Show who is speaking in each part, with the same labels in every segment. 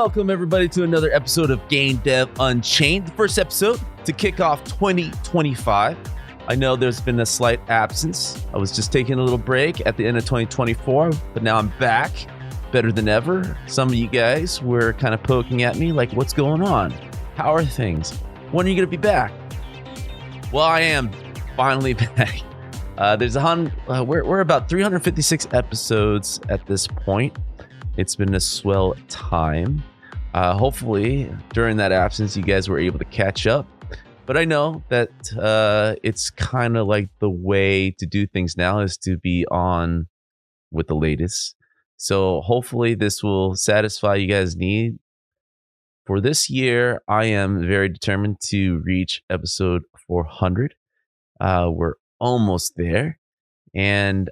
Speaker 1: Welcome, everybody, to another episode of Game Dev Unchained, the first episode to kick off 2025. I know there's been a slight absence. I was just taking a little break at the end of 2024, but now I'm back, better than ever. Some of you guys were kind of poking at me like, what's going on? How are things? When are you going to be back? Well, I am finally back. We're about 356 episodes at this point. It's been a swell time. Hopefully, during that absence, you guys were able to catch up. But I know that it's kind of like the way to do things now is to be on with the latest. So hopefully this will satisfy you guys' need. For this year, I am very determined to reach episode 400. We're almost there. And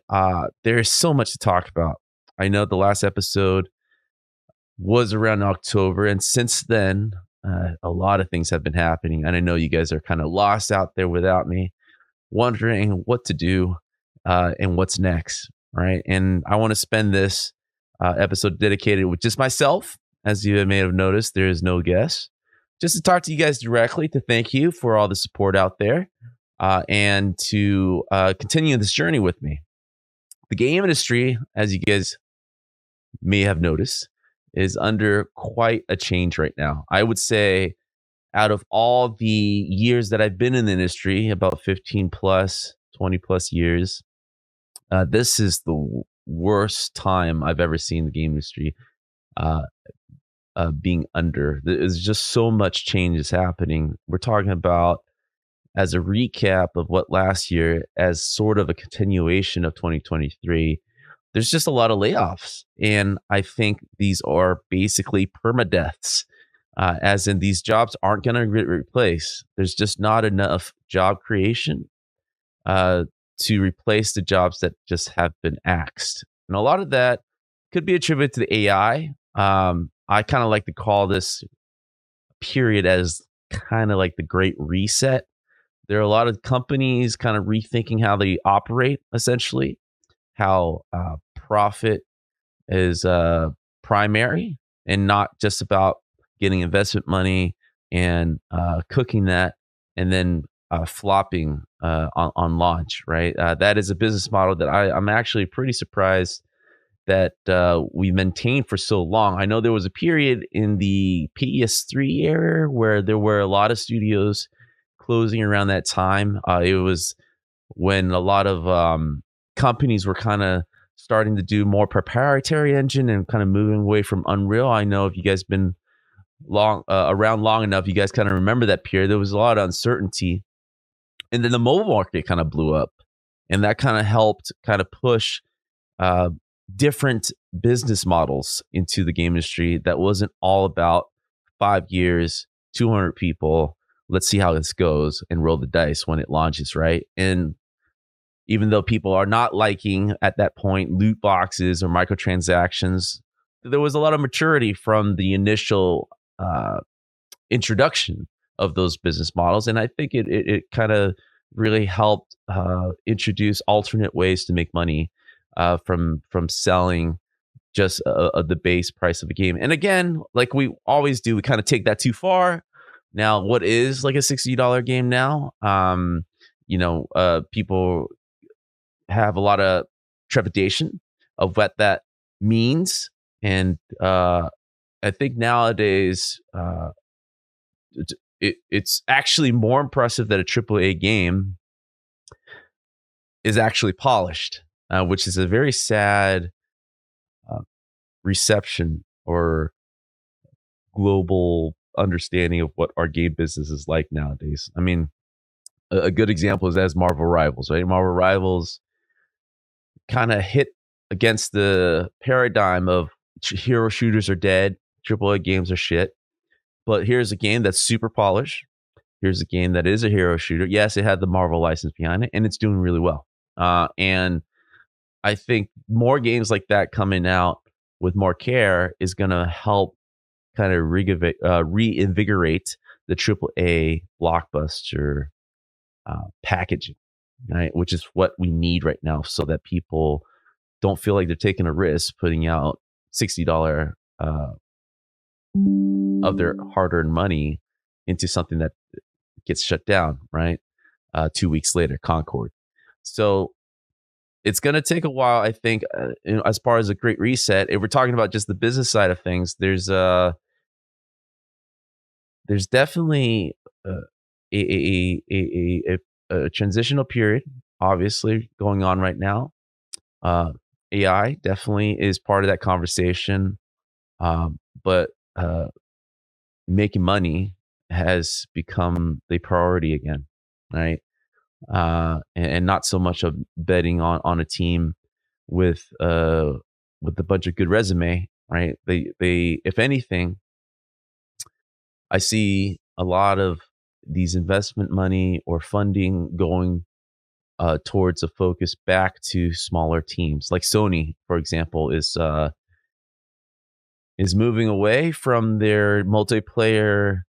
Speaker 1: there's so much to talk about. I know the last episode was around October, and since then, a lot of things have been happening. And I know you guys are kind of lost out there without me, wondering what to do and what's next, right? And I want to spend this episode dedicated with just myself. As you may have noticed, there is no guest. Just to talk to you guys directly, to thank you for all the support out there, and to continue this journey with me. The game industry, as you guys may have noticed, is under quite a change right now. I would say out of all the years that I've been in the industry, about 15 plus, 20 plus years, this is the worst time I've ever seen the game industry being under. There's just so much change is happening. We're talking about, as a recap of what last year, as sort of a continuation of 2023, there's just a lot of layoffs. And I think these are basically permadeaths, as in these jobs aren't going to get replaced. There's just not enough job creation to replace the jobs that just have been axed. And a lot of that could be attributed to the AI. I kind of like to call this period as kind of like the Great Reset. There are a lot of companies kind of rethinking how they operate, essentially, how profit is primary and not just about getting investment money and cooking that and then flopping on launch, right? That is a business model that I'm actually pretty surprised that we maintained for so long. I know there was a period in the PS3 era where there were a lot of studios closing around that time. It was when a lot of companies were kind of starting to do more proprietary engine and kind of moving away from Unreal. I know if you guys been around long enough, you guys kind of remember that period. There was a lot of uncertainty, and then the mobile market kind of blew up, and that kind of helped kind of push different business models into the game industry. That wasn't all about 5 years, 200 people. Let's see how this goes and roll the dice when it launches, right? And even though people are not liking at that point loot boxes or microtransactions, there was a lot of maturity from the initial introduction of those business models. And I think it kind of really helped introduce alternate ways to make money from selling just the base price of a game. And again, like we always do, we kind of take that too far. Now, what is like a $60 game now? People have a lot of trepidation of what that means. And I think nowadays it's actually more impressive that a AAA game is actually polished, which is a very sad reception or global understanding of what our game business is like nowadays. I mean, a good example is as Marvel Rivals, right? Marvel Rivals kind of hit against the paradigm of hero shooters are dead, AAA games are shit. But here's a game that's super polished. Here's a game that is a hero shooter. Yes, it had the Marvel license behind it, and it's doing really well. And I think more games like that coming out with more care is going to help kind of reinvigorate the AAA blockbuster packaging, right? Which is what we need right now, so that people don't feel like they're taking a risk putting out $60 of their hard-earned money into something that gets shut down, right? 2 weeks later, Concord. So it's going to take a while, I think, as far as a great reset. If we're talking about just the business side of things, there's definitely a transitional period, obviously going on right now. Uh, AI definitely is part of that conversation, but making money has become the priority again, right? And not so much of betting on a team with uh with a bunch of good resume, right? They if anything, I see a lot of these investment money or funding going towards a focus back to smaller teams. Like Sony, for example, is moving away from their multiplayer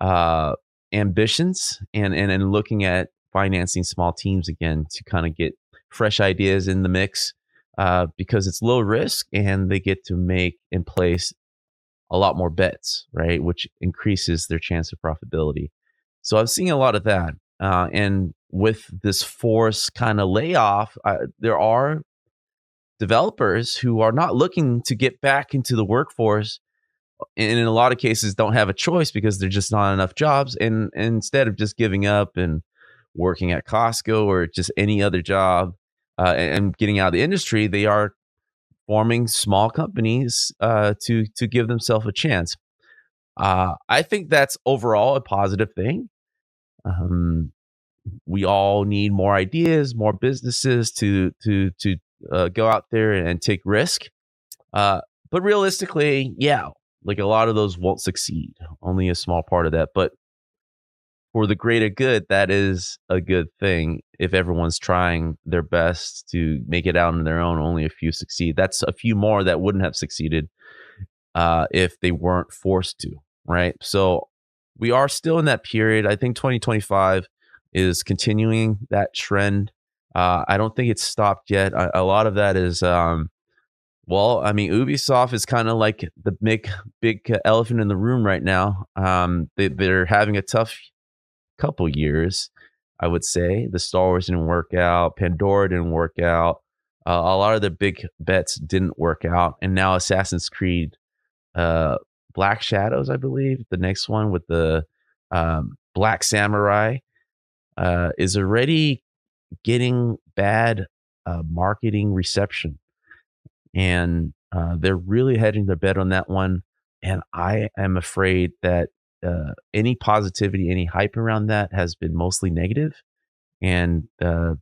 Speaker 1: uh, ambitions and looking at financing small teams again to kind of get fresh ideas in the mix because it's low risk and they get to make and place a lot more bets, right? Which increases their chance of profitability. So I'm seeing a lot of that. And with this forced kind of layoff, there are developers who are not looking to get back into the workforce and in a lot of cases don't have a choice because there's just not enough jobs. And instead of just giving up and working at Costco or just any other job and getting out of the industry, they are forming small companies to give themselves a chance. I think that's overall a positive thing. Um, we all need more ideas, more businesses to go out there and take risk. Uh, but realistically, yeah, like a lot of those won't succeed. Only a small part of that. But for the greater good, that is a good thing. If everyone's trying their best to make it out on their own, only a few succeed. That's a few more that wouldn't have succeeded if they weren't forced to, right? So we are still in that period. I think 2025 is continuing that trend. I don't think it's stopped yet. A lot of that is well, I mean, Ubisoft is kind of like the big elephant in the room right now. They're having a tough couple years, I would say. The Star Wars didn't work out, Pandora didn't work out. A lot of the big bets didn't work out, and now Assassin's Creed, uh, Black Shadows, I believe, the next one with the Black Samurai, is already getting bad marketing reception and they're really hedging their bet on that one. And I am afraid that any positivity, any hype around that has been mostly negative, and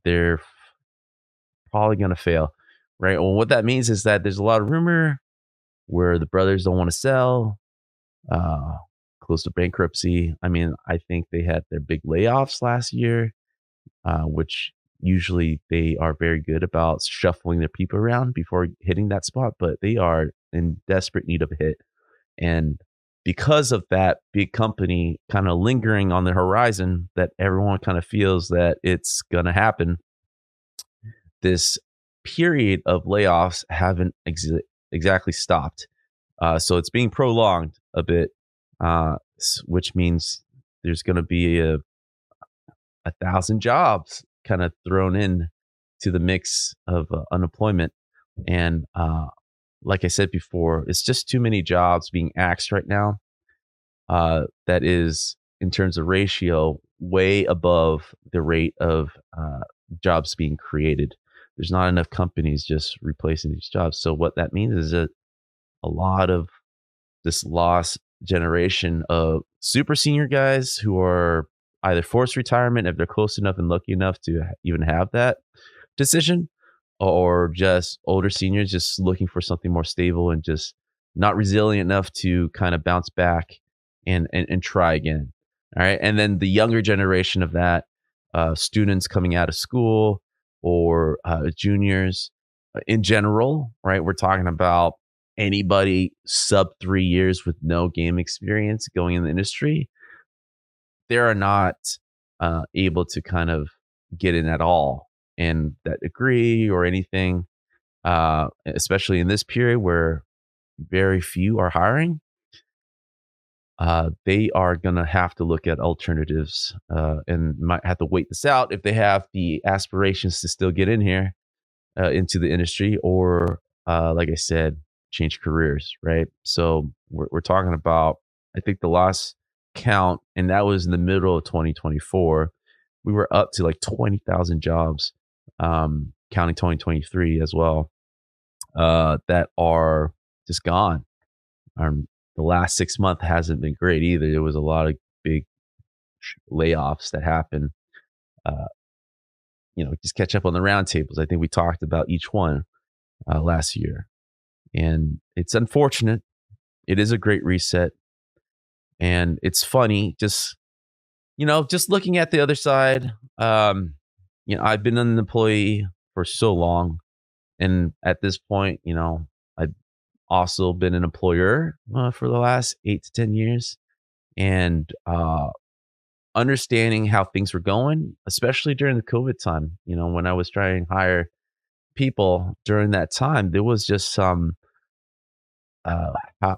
Speaker 1: they're probably going to fail. Right. Well, what that means is that there's a lot of rumor where the brothers don't want to sell, uh, close to bankruptcy. I mean, I think they had their big layoffs last year, which usually they are very good about shuffling their people around before hitting that spot, but they are in desperate need of a hit. And because of that big company kind of lingering on the horizon, that everyone kind of feels that it's going to happen, this period of layoffs haven't exactly stopped. So it's being prolonged a bit, which means there's going to be a thousand jobs kind of thrown in to the mix of unemployment. And like I said before, it's just too many jobs being axed right now. That is, in terms of ratio, way above the rate of jobs being created. There's not enough companies just replacing these jobs. So what that means is that a lot of this lost generation of super senior guys who are either forced retirement if they're close enough and lucky enough to even have that decision, or just older seniors just looking for something more stable and just not resilient enough to kind of bounce back and try again. All right. And then the younger generation of that, students coming out of school or juniors in general, right? We're talking about anybody sub 3 years with no game experience going in the industry. They are not able to kind of get in at all and that degree or anything, especially in this period where very few are hiring. they are going to have to look at alternatives and might have to wait this out if they have the aspirations to still get in here into the industry or, like I said, change careers, right? So we're talking about, I think the last count, and that was in the middle of 2024, we were up to like 20,000 jobs, counting 2023 as well, that are just gone. The last 6 months hasn't been great either. There was a lot of big layoffs that happened. Uh, just catch up on the roundtables. I think we talked about each one last year, and it's unfortunate. It is a great reset, and it's funny. Just looking at the other side. I've been an employee for so long, and at this point, I've also been an employer for the last 8 to 10 years, and understanding how things were going, especially during the COVID time. When I was trying to hire people during that time, there was just some uh, ho-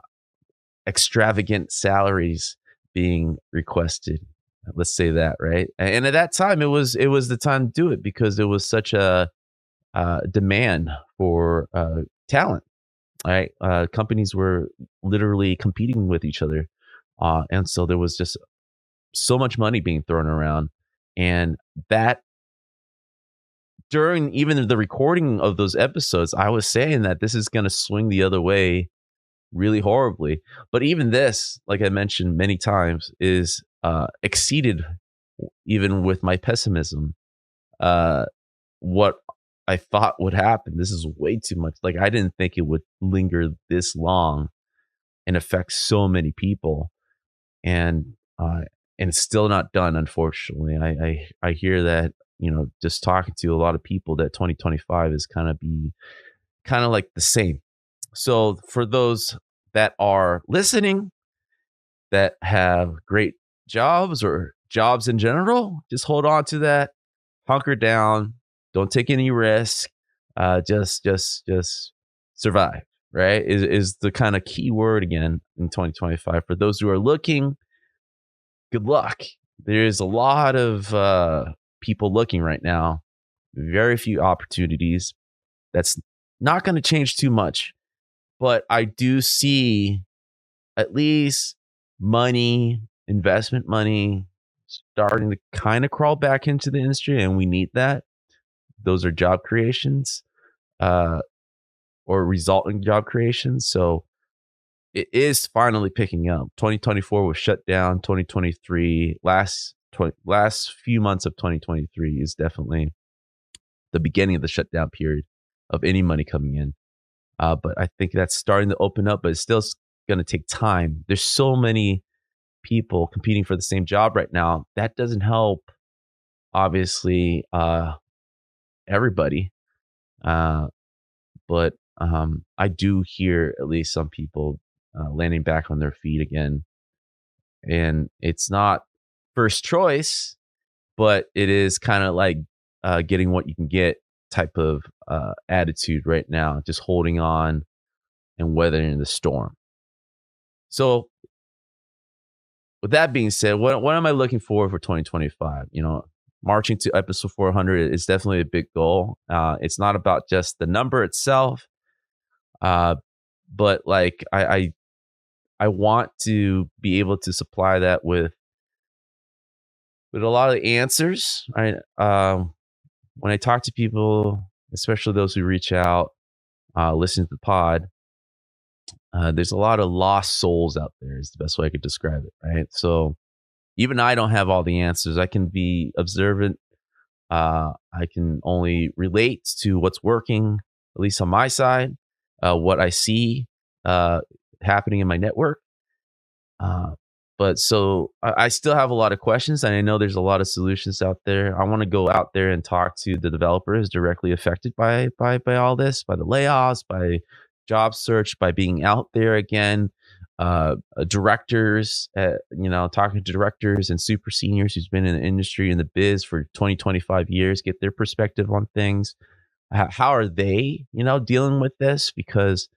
Speaker 1: extravagant salaries being requested. Let's say that, right? And at that time, it was the time to do it because there was such a demand for talent. Right, companies were literally competing with each other, and so there was just so much money being thrown around, and that during even the recording of those episodes, I was saying that this is going to swing the other way really horribly. But even this, like I mentioned many times, is exceeded even with my pessimism. Uh, what I thought would happen. This is way too much. Like I didn't think it would linger this long and affect so many people. And it's still not done, unfortunately. I hear that, just talking to a lot of people, that 2025 is kind of like the same. So for those that are listening that have great jobs or jobs in general, just hold on to that, hunker down, don't take any risk, just survive. Right, is the kind of key word again in 2025 for those who are looking. Good luck. There's a lot of people looking right now, very few opportunities. That's not going to change too much, but I do see at least investment money starting to kind of crawl back into the industry, and we need that. Those are job creations uh, or resulting job creations. So it is finally picking up. 2024 was shut down. 2023, last few months of 2023 is definitely the beginning of the shutdown period of any money coming in. But I think that's starting to open up, but it's still going to take time. There's so many people competing for the same job right now. That doesn't help, obviously, everybody. Uh, but I do hear at least some people landing back on their feet again. And it's not first choice, but it is kind of like getting what you can get type of attitude right now, just holding on and weathering the storm. So, with that being said, what am I looking for 2025? Marching to episode 400 is definitely a big goal. It's not about just the number itself, uh, but like I want to be able to supply that with a lot of answers. Right? When I talk to people, especially those who reach out, listen to the pod, there's a lot of lost souls out there. Is the best way I could describe it. Right? So even I don't have all the answers. I can be observant. I can only relate to what's working, at least on my side, what I see happening in my network. Uh, but so I still have a lot of questions, and I know there's a lot of solutions out there. I want to go out there and talk to the developers directly affected by all this, by the layoffs, by job search, by being out there again. Directors, talking to directors and super seniors who's been in the industry in the biz for 20, 25 years, get their perspective on things. How are they, dealing with this? Because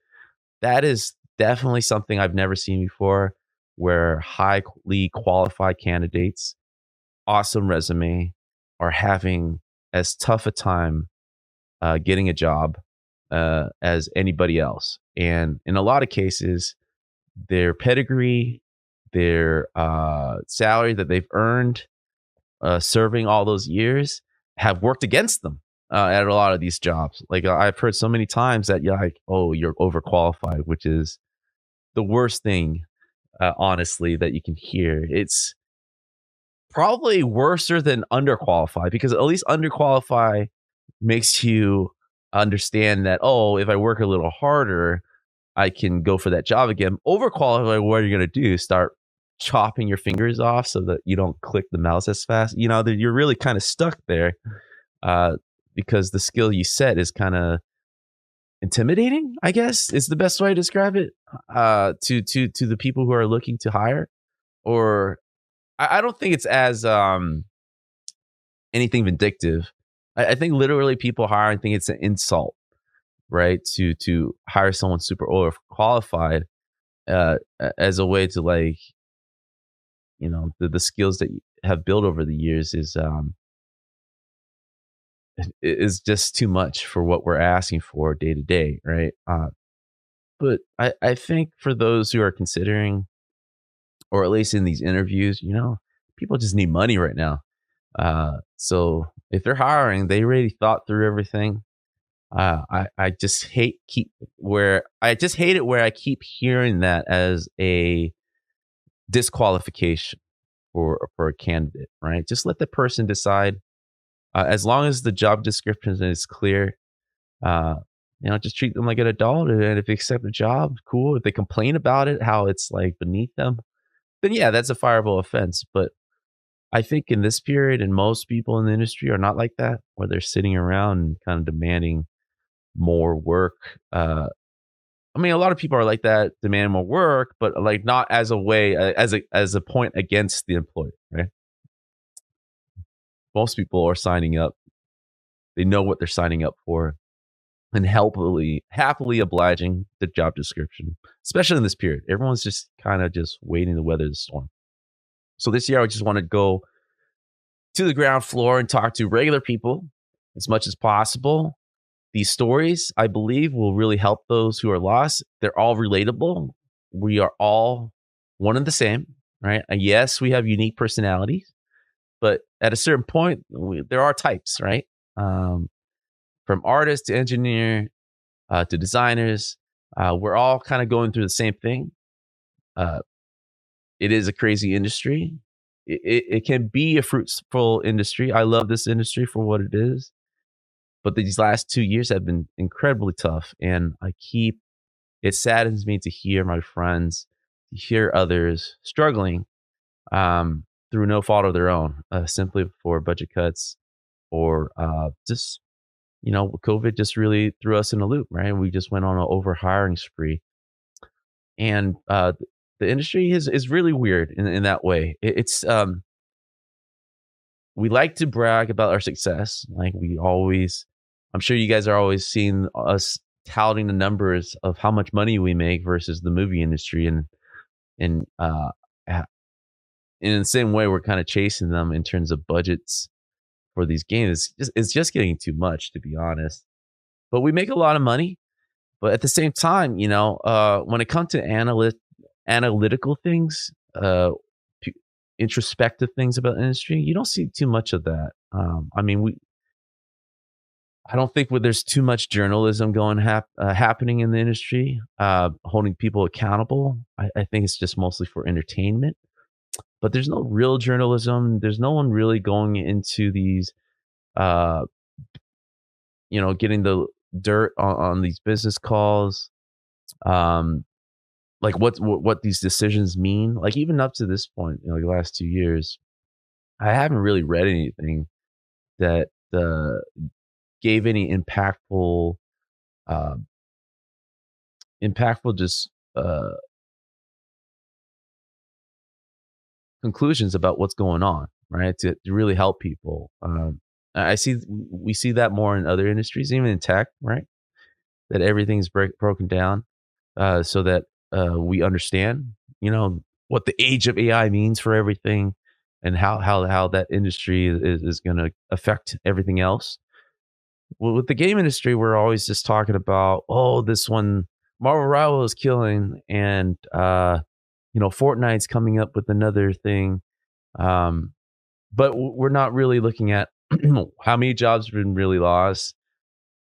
Speaker 1: that is definitely something I've never seen before. where highly qualified candidates, awesome resume, are having as tough a time getting a job as anybody else. And in a lot of cases, their pedigree, their salary that they've earned serving all those years have worked against them at a lot of these jobs. Like I've heard so many times that you're like, oh, you're overqualified, which is the worst thing, honestly, that you can hear. It's probably worser than underqualified because at least underqualified makes you understand that, oh, if I work a little harder, I can go for that job again. Overqualified, what are you going to do? Start chopping your fingers off so that you don't click the mouse as fast? You know, that you're really kind of stuck there uh, because the skill you set is kind of intimidating, I guess is the best way to describe it to the people who are looking to hire. Or I don't think it's as anything vindictive. I think literally people hiring think it's an insult, right? To hire someone super overqualified as a way to like, you know, the skills that you have built over the years is just too much for what we're asking for day to day, right? But I think for those who are considering, or at least in these interviews, you know, people just need money right now. So if they're hiring, they already thought through everything. I just hate it where I keep hearing that as a disqualification for a candidate, right? Just let the person decide. As long as the job description is clear, uh, you know, just treat them like an adult. And if they accept the job, cool. If they complain about it, how it's like beneath them, then yeah, that's a fireable offense. But I think in this period, and most people in the industry are not like that, where they're sitting around and kind of demanding more work. I mean, a lot of people are like that, demand more work, but like not as a way, as a point against the employer, right? Most people are signing up. They know what they're signing up for, and happily obliging the job description, especially in this period. Everyone's just kind of just waiting to weather the storm. So this year, I just want to go to the ground floor and talk to regular people as much as possible. These stories, I believe, will really help those who are lost. They're all relatable. We are all one and the same, right? And yes, we have unique personalities, but at a certain point, there are types, right? Um, from artist to engineer to designers, we're all kind of going through the same thing. Uh, it is a crazy industry. It can be a fruitful industry. I love this industry for what it is. But these last 2 years have been incredibly tough. And it saddens me to hear my friends, to hear others struggling through no fault of their own, simply for budget cuts or just, you know, COVID just really threw us in a loop, right? We just went on an over hiring spree. And the industry is really weird in that way. We like to brag about our success. Like I'm sure you guys are always seeing us touting the numbers of how much money we make versus the movie industry. And ha- in the same way, we're kind of chasing them in terms of budgets for these games. It's just getting too much, to be honest. But we make a lot of money. But at the same time, you know, when it comes to analytical things, p- introspective things about the industry, you don't see too much of that. I mean, I don't think there's too much journalism happening in the industry, holding people accountable. I think it's just mostly for entertainment. But there's no real journalism. There's no one really going into these, uh, you know, getting the dirt on these business calls. Um, like what these decisions mean. Like even up to this point, you know, the last 2 years, I haven't really read anything that gave any uh, impactful just conclusions about what's going on, right? To really help people. We see that more in other industries, even in tech, right? That everything's broken down so that we understand. You know, what the age of AI means for everything, and how that industry is going to affect everything else. Well, with the game industry, we're always just talking about, oh, this one Marvel Rival is killing, and Fortnite's coming up with another thing. Um, but we're not really looking at how many jobs have been really lost.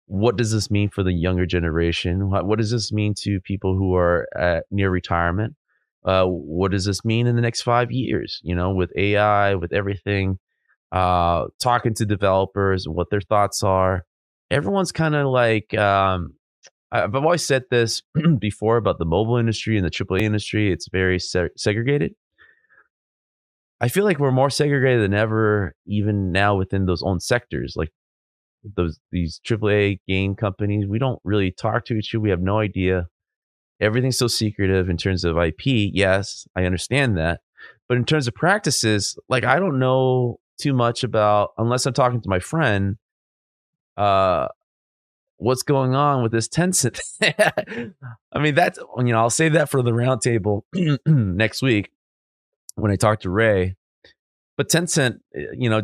Speaker 1: What does this mean for the younger generation? What does this mean to people who are at near retirement? What does this mean in the next 5 years? With AI, with everything, talking to developers, what their thoughts are. Everyone's kind of like, I've always said this before about the mobile industry and the AAA industry. It's very segregated. I feel like we're more segregated than ever, even now within those own sectors. Like these AAA game companies, we don't really talk to each other. We have no idea. Everything's so secretive in terms of IP. Yes, I understand that. But in terms of practices, like I don't know too much about, unless I'm talking to my friend, uh, what's going on with this Tencent. I mean, I'll save that for the roundtable next week when I talk to Ray. But Tencent,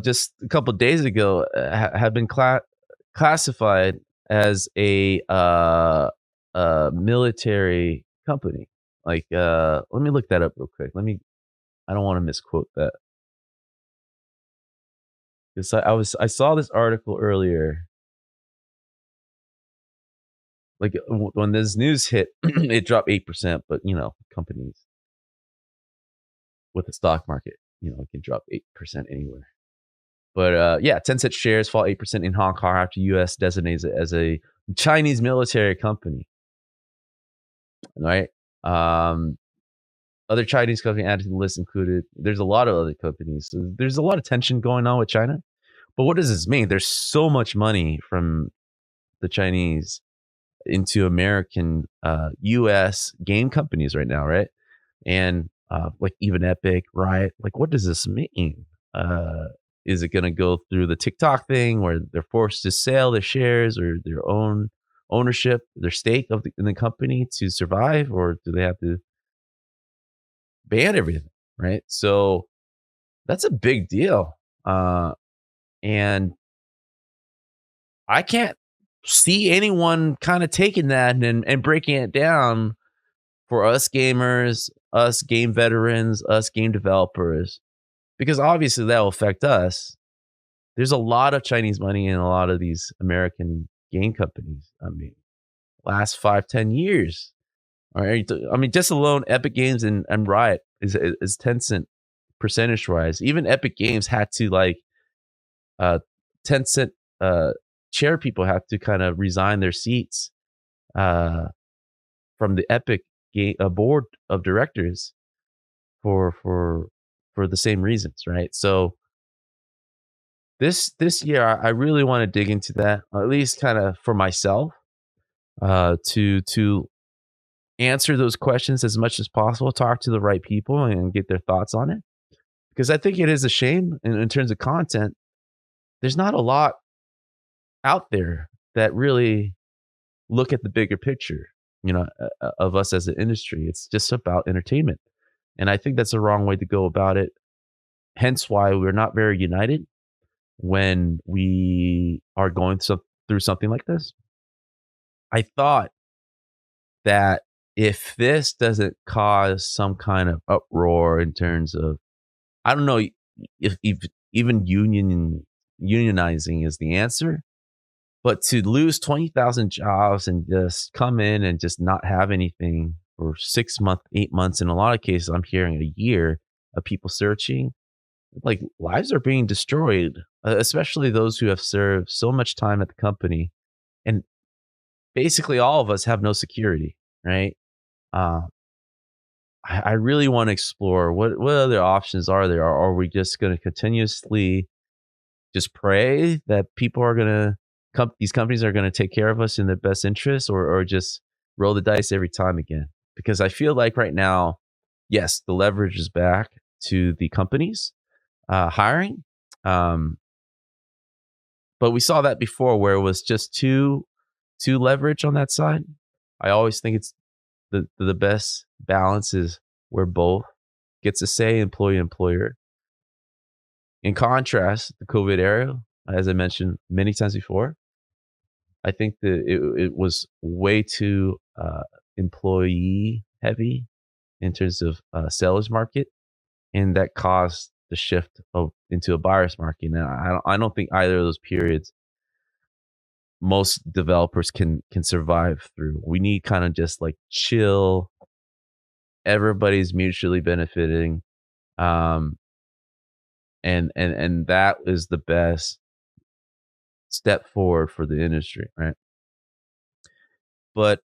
Speaker 1: just a couple of days ago, had been classified as a military company. Like, let me look that up real quick. I don't want to misquote that. Because I saw this article earlier. Like when this news hit, it dropped 8%. But companies with the stock market, it can drop 8% anywhere. But yeah, Tencent shares fall 8% in Hong Kong after U.S. designates it as a Chinese military company. Right? Other Chinese companies added to the list included. There's a lot of other companies. So there's a lot of tension going on with China. But what does this mean? There's so much money from the Chinese into American, U.S. game companies right now, right? And like even Epic, Riot. Like, what does this mean? Is it going to go through the TikTok thing where they're forced to sell their shares or their own ownership, their stake in the company to survive, or do they have to ban everything? Right. So that's a big deal. And I can't see anyone kind of taking that and breaking it down for us gamers, us game veterans, us game developers, because obviously that will affect us. There's a lot of Chinese money in a lot of these American game companies. I mean, last 5-10 years. All right. I mean, just alone Epic Games and Riot is Tencent percentage wise. Even Epic Games had to uh Tencent chair people have to kind of resign their seats uh from the Epic game board of directors for the same reasons, right? So this year I really want to dig into that, or at least kind of for myself, to answer those questions as much as possible, talk to the right people and get their thoughts on it. Because I think it is a shame in terms of content. There's not a lot out there that really look at the bigger picture, of us as an industry. It's just about entertainment. And I think that's the wrong way to go about it. Hence why we're not very united when we are going through something like this. I thought that if this doesn't cause some kind of uproar in terms of, I don't know if even unionizing is the answer, but to lose 20,000 jobs and just come in and just not have anything for 6 months, 8 months, in a lot of cases, I'm hearing a year of people searching, like lives are being destroyed, especially those who have served so much time at the company. And basically all of us have no security, right? Uh, I really want to explore what other options are there. Are we just going to continuously just pray that people are going to these companies are going to take care of us in their best interest, or just roll the dice every time again? Because I feel like right now, yes, the leverage is back to the companies hiring. But we saw that before where it was just too leverage on that side. I always think it's the best balance is where both gets a say, employee, employer. In contrast, the COVID era, as I mentioned many times before, I think that it was way too employee heavy in terms of sellers market, and that caused the shift into a buyer's market. And I don't think either of those periods most developers can survive through. We need kind of just like chill, everybody's mutually benefiting, um, and that is the best step forward for the industry, right? But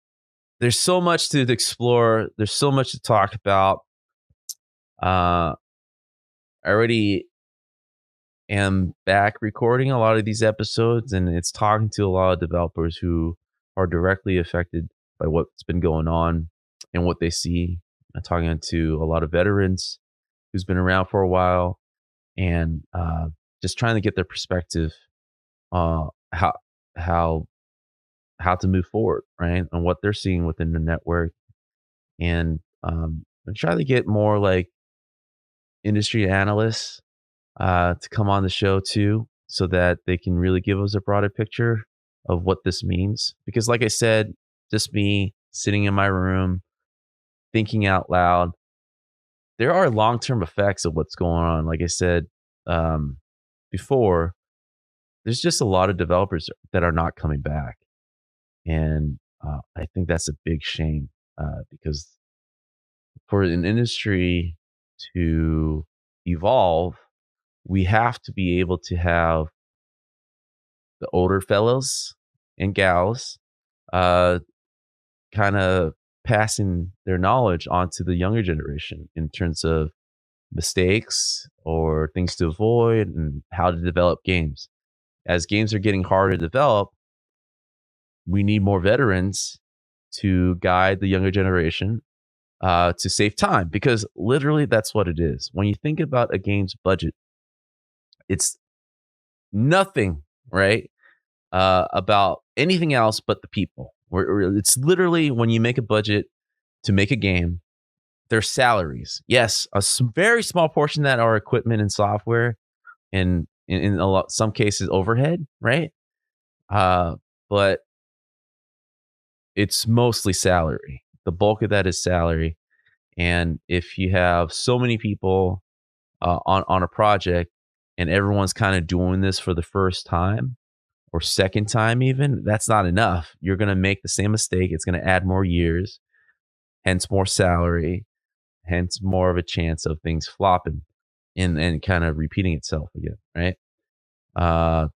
Speaker 1: there's so much to explore. There's so much to talk about. I already am back recording a lot of these episodes, and it's talking to a lot of developers who are directly affected by what's been going on and what they see. I'm talking to a lot of veterans who's been around for a while, and just trying to get their perspective uh, how how how to move forward, right, and what they're seeing within the network, and try to get more like industry analysts to come on the show too, so that they can really give us a broader picture of what this means. Because, like I said, just me sitting in my room thinking out loud, there are long term effects of what's going on. Like I said um, before, there's just a lot of developers that are not coming back, and I think that's a big shame because for an industry to evolve, we have to be able to have the older fellows and gals uh, kind of passing their knowledge onto the younger generation in terms of mistakes or things to avoid and how to develop games. As games are getting harder to develop, we need more veterans to guide the younger generation to save time, because literally that's what it is. When you think about a game's budget, it's nothing, right? About anything else but the people. It's literally when you make a budget to make a game, their salaries. Yes, very small portion that are equipment and software, and in some cases overhead, right? But it's mostly salary. The bulk of that is salary, and if you have so many people on a project, and everyone's kind of doing this for the first time or second time, even, that's not enough. You're going to make the same mistake. It's going to add more years, hence more salary, hence more of a chance of things flopping and kind of repeating itself again, right?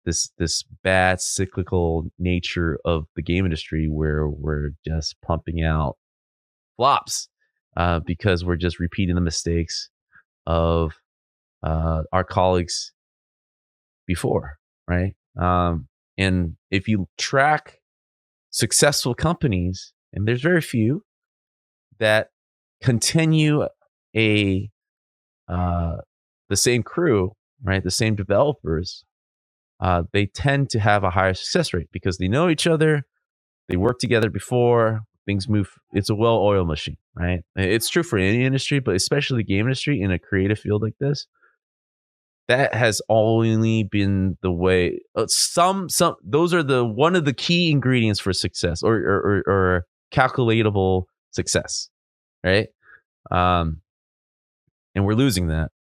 Speaker 1: This bad cyclical nature of the game industry, where we're just pumping out flops because we're just repeating the mistakes of our colleagues before, right? And if you track successful companies, and there's very few that continue a the same crew, right? The same developers, they tend to have a higher success rate because they know each other, they worked together before, things move. It's a well-oiled machine, right? It's true for any industry, but especially the game industry in a creative field like this. That has only been the way. Some those are the one of the key ingredients for success, or calculatable success, right? Um, and we're losing that.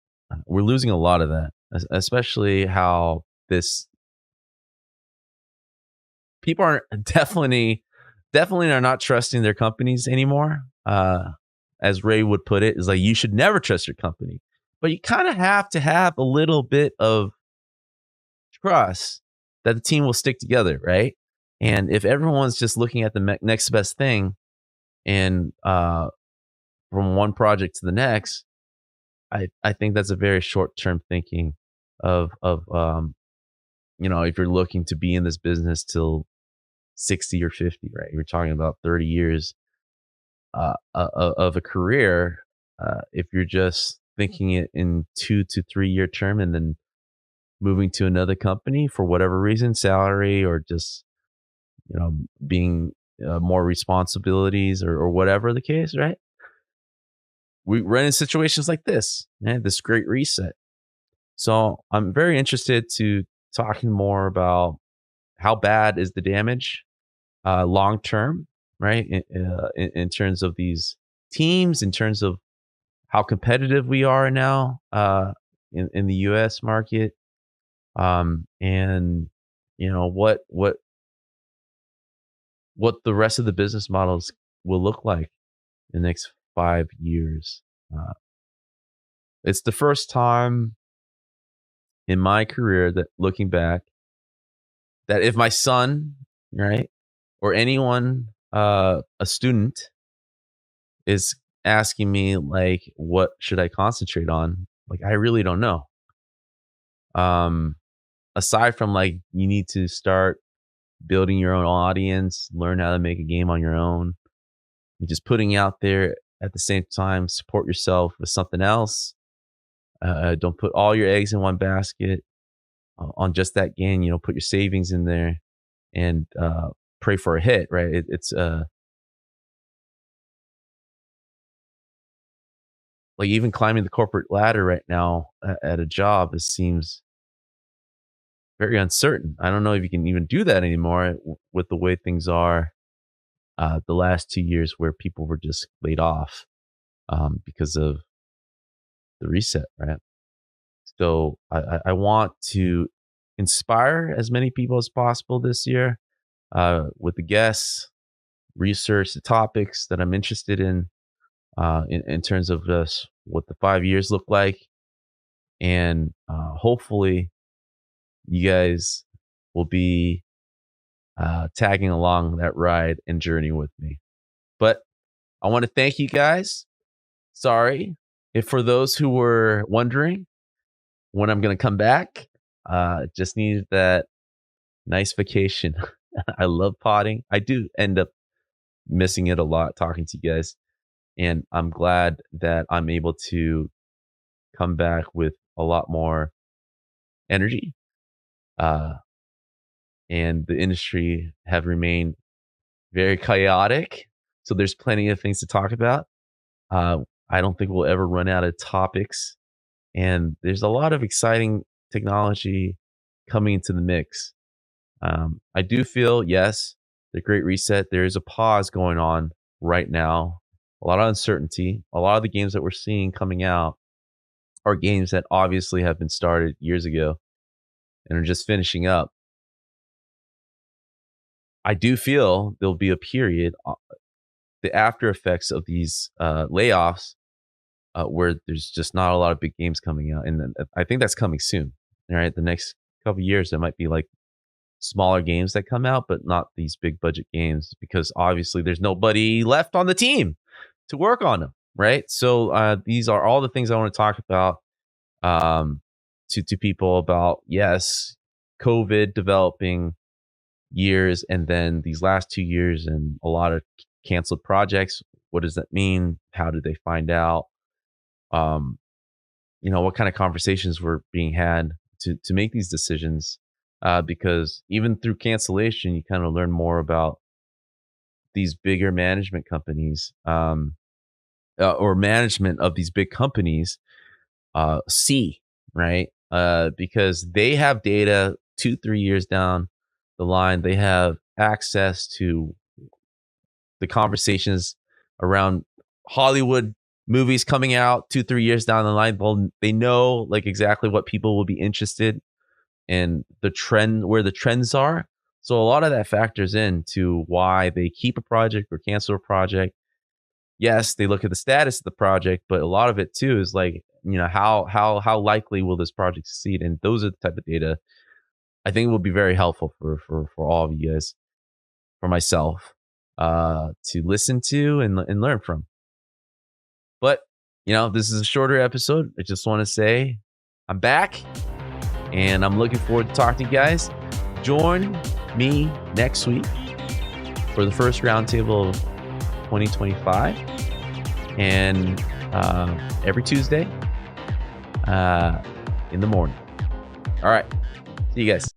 Speaker 1: We're losing a lot of that, especially how this people are definitely are not trusting their companies anymore. As Ray would put it, is like, you should never trust your company, but you kind of have to have a little bit of trust that the team will stick together, right? And if everyone's just looking at the next best thing, and from one project to the next, I think that's a very short term thinking of if you're looking to be in this business till 60 or 50, right? You're talking about 30 years of a career. If you're just thinking it in 2 to 3 year term, and then moving to another company for whatever reason, salary, or just being more responsibilities, or whatever the case, right? we run in situations like this, this great reset. So I'm very interested to talking more about how bad is the damage long term, right? In terms of these teams, in terms of how competitive we are now in the U.S. market, and what the rest of the business models will look like in the next 5 years. Uh, it's the first time in my career that looking back, that if my son, right, or anyone, a student, is asking me like, what should I concentrate on? Like, I really don't know. Um, Aside from like, you need to start building your own audience, learn how to make a game on your own, and just putting out there at the same time, support yourself with something else. Don't put all your eggs in one basket on just that game. Put your savings in there and pray for a hit, right? It's like even climbing the corporate ladder right now at a job, it seems very uncertain. I don't know if you can even do that anymore with the way things are. The last 2 years where people were just laid off because of the reset, right? So I want to inspire as many people as possible this year with the guests, research the topics that I'm interested in terms of just what the 5 years look like. And hopefully you guys will be tagging along that ride and journey with me. But I want to thank you guys. Sorry if for those who were wondering when I'm going to come back, just needed that nice vacation. I love potting. I do end up missing it a lot talking to you guys. And I'm glad that I'm able to come back with a lot more energy. And the industry have remained very chaotic. So there's plenty of things to talk about. I don't think we'll ever run out of topics. And there's a lot of exciting technology coming into the mix. I do feel, yes, the Great Reset, there is a pause going on right now. A lot of uncertainty. A lot of the games that we're seeing coming out are games that obviously have been started years ago and are just finishing up. I do feel there'll be a period, the after effects of these layoffs, where there's just not a lot of big games coming out. And then I think that's coming soon. All right. The next couple of years, there might be like smaller games that come out, but not these big budget games because obviously there's nobody left on the team to work on them. Right. So these are all the things I want to talk about to people about, yes, COVID developing years and then these last 2 years and a lot of canceled projects. What does that mean? How did they find out? What kind of conversations were being had to make these decisions? Because even through cancellation, you kind of learn more about these bigger management companies or management of these big companies see, right? Because they have data 2-3 years down the line. They have access to the conversations around Hollywood movies coming out 2-3 years down the line. They know like exactly what people will be interested and the trend, where the trends are. So a lot of that factors into why they keep a project or cancel a project. Yes, they look at the status of the project, but a lot of it too is like, how likely will this project succeed? And those are the type of data I think will be very helpful for all of you guys, for myself, to listen to and learn from. But this is a shorter episode. I just want to say I'm back and I'm looking forward to talking to you guys. Join me next week for the first roundtable of 2025 and every Tuesday in the morning. All right. See you guys.